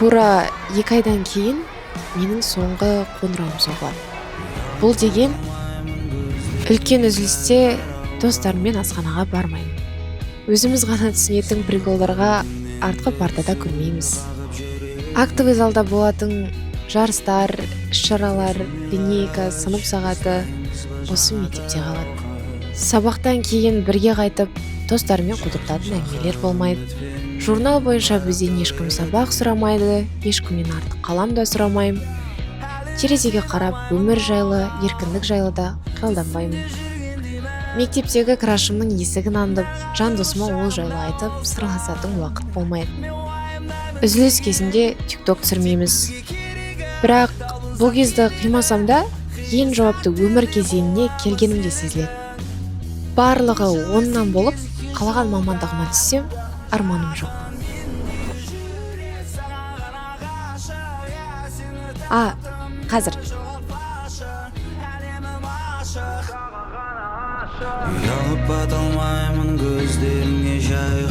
Тура 2 айдан кейін менің соңғы қоңырауым соғылады. Бұл деген үлкен үзілісте достарыммен асханаға бармаймын. Өзіміз ғана түсінетін приколдарға артқы партада күлмейміз. Актовый залда болатын жарыстар, іс-шаралар, линейка, сынып сағаты осы мектепте қалады. Сабақтан кейін бірге қайтып, достарымен құдықтатын әңгімелер болмайды. Журнал бойынша бізден ешкім сабақ сұрамайды, ешкімнен артық қалам да сұрамаймын. Терезеге қарап, өмір жайлы, еркіндік жайлы да қиялданбаймын. Мектептегі крашымның есігін аңдып, жан досыма ол жайлы айтып, сырласатын уақыт болмайды. Үзіліс кезінде тикток түсірмейміз. Бірақ бұл кезді қимасам да, ең жауапты өмір кезеңіне келгенімде сезіледі. Барлығы 10-нан болып, қалаған мамандығыма түссем, арманым жоқ. Қазір. Ұялып бата алмаймын көздеріңе жай